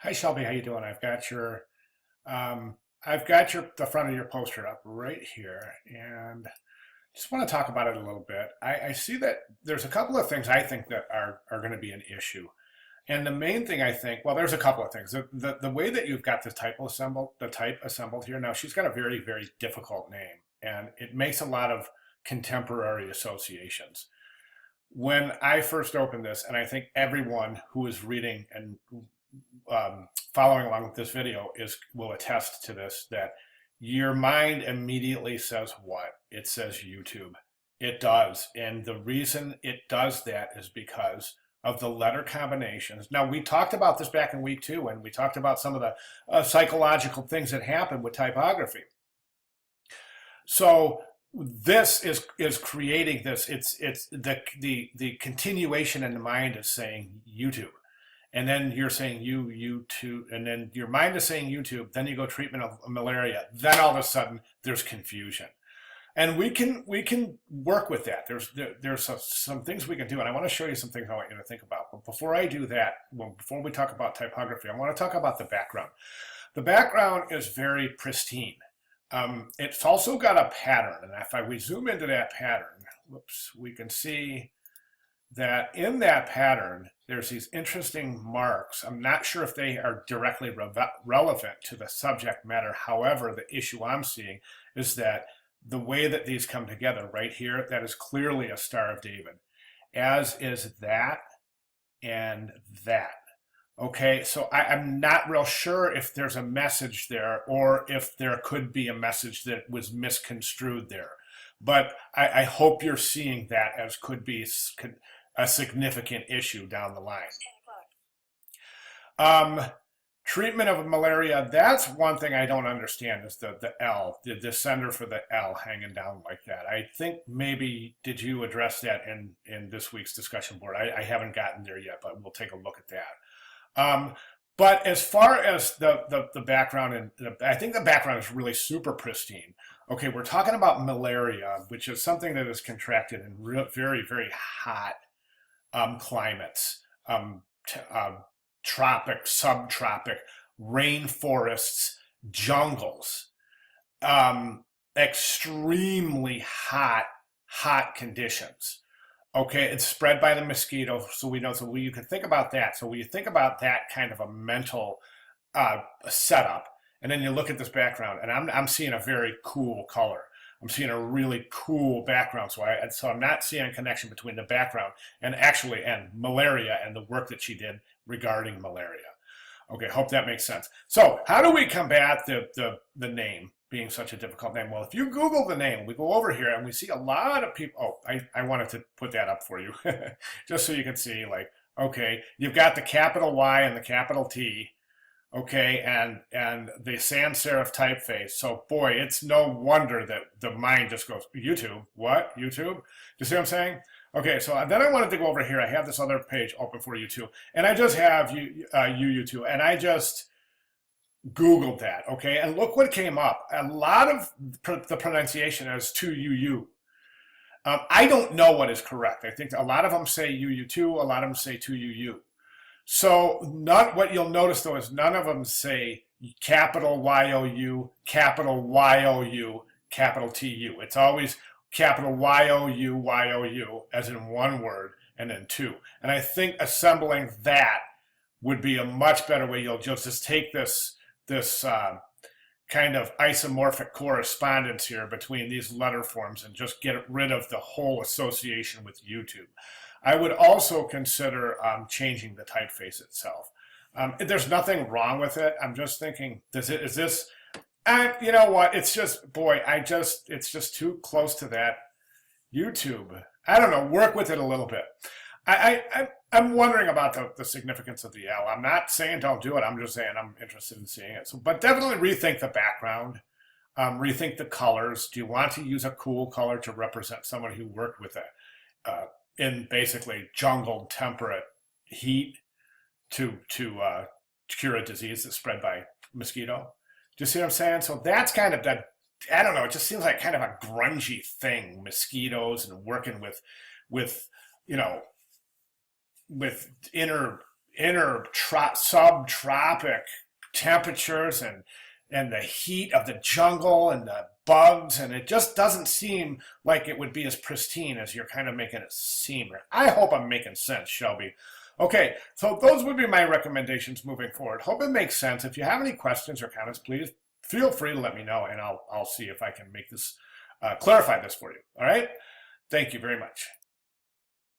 Hi Shelby, how you doing? I've got the front of your poster up right here, and just want to talk about it a little bit. I see that there's a couple of things I think that are going to be an issue, and the main thing I think, well, there's a couple of things. The way that you've got the type assembled here. Now she's got a very very difficult name, and it makes a lot of contemporary associations. When I first opened this, and I think everyone who is reading and following along with this video will attest to this, that your mind immediately says what? It says YouTube. It does. And the reason it does that is because of the letter combinations. Now, we talked about this back in week 2, and we talked about some of the psychological things that happen with typography. So this is creating this. It's the continuation in the mind is saying YouTube, and then you're saying YouTube, and then your mind is saying YouTube. Then you go treatment of malaria. Then all of a sudden there's confusion, and we can work with that. There's some things we can do, and I want to show you some things I want you to think about. But before I do that, before we talk about typography, I want to talk about the background. The background is very pristine. It's also got a pattern, and if we zoom into that pattern, whoops, we can see that in that pattern, there's these interesting marks. I'm not sure if they are directly relevant to the subject matter. However, the issue I'm seeing is that the way that these come together right here, that is clearly a Star of David, as is that and that. Okay, so I'm not real sure if there's a message there or if there could be a message that was misconstrued there. But I hope you're seeing that as could be a significant issue down the line. Um, Treatment of malaria, that's one thing I don't understand is the L, the sender for the L hanging down like that. I think maybe, did you address that in this week's discussion board? I haven't gotten there yet, but we'll take a look at that. But as far as the background, and I think the background is really super pristine. Okay, we're talking about malaria, which is something that is contracted in very, very hot climates, tropic, subtropic, rainforests, jungles, extremely hot conditions. Okay, it's spread by the mosquito, so we know. So you can think about that. So when you think about that kind of a mental setup, and then you look at this background, and I'm seeing a very cool color. I'm seeing a really cool background. So I'm not seeing a connection between the background and malaria and the work that she did regarding malaria. Okay, hope that makes sense. So how do we combat the name being such a difficult name? Well, if you Google the name, we go over here and we see a lot of people. Oh, I wanted to put that up for you just so you can see, like, okay, you've got the capital Y and the capital T, okay, and the sans serif typeface. So boy, it's no wonder that the mind just goes, YouTube, what? YouTube? Do you see what I'm saying? Okay, so then I wanted to go over here. I have this other page open for you too, and I just have UU2, and I just Googled that, okay, and look what came up. A lot of the pronunciation is 2UU. I don't know what is correct. I think a lot of them say UU2, a lot of them say 2UU. So what you'll notice though is none of them say capital YOU, capital YOU, capital TU. It's always capital YOU, as in one word, and then two. And I think assembling that would be a much better way. You'll just take this kind of isomorphic correspondence here between these letter forms and just get rid of the whole association with YouTube. I would also consider changing the typeface itself. There's nothing wrong with it. I'm just thinking, is this, you know what? It's just, boy, it's just too close to that YouTube. I don't know, work with it a little bit. I'm wondering about the significance of the L. I'm not saying don't do it. I'm just saying I'm interested in seeing it. So, but definitely rethink the background, rethink the colors. Do you want to use a cool color to represent someone who worked with in basically jungle temperate heat to cure a disease that's spread by mosquito? Do you see what I'm saying? So that's kind of that. I don't know. It just seems like kind of a grungy thing, mosquitoes and working with you know, with inner subtropic temperatures and the heat of the jungle and the bugs, and it just doesn't seem like it would be as pristine as you're kind of making it seem. I hope I'm making sense, Shelby. Okay, so those would be my recommendations moving forward. Hope it makes sense. If you have any questions or comments, please feel free to let me know, and I'll see if I can make this clarify this for you. All right? Thank you very much.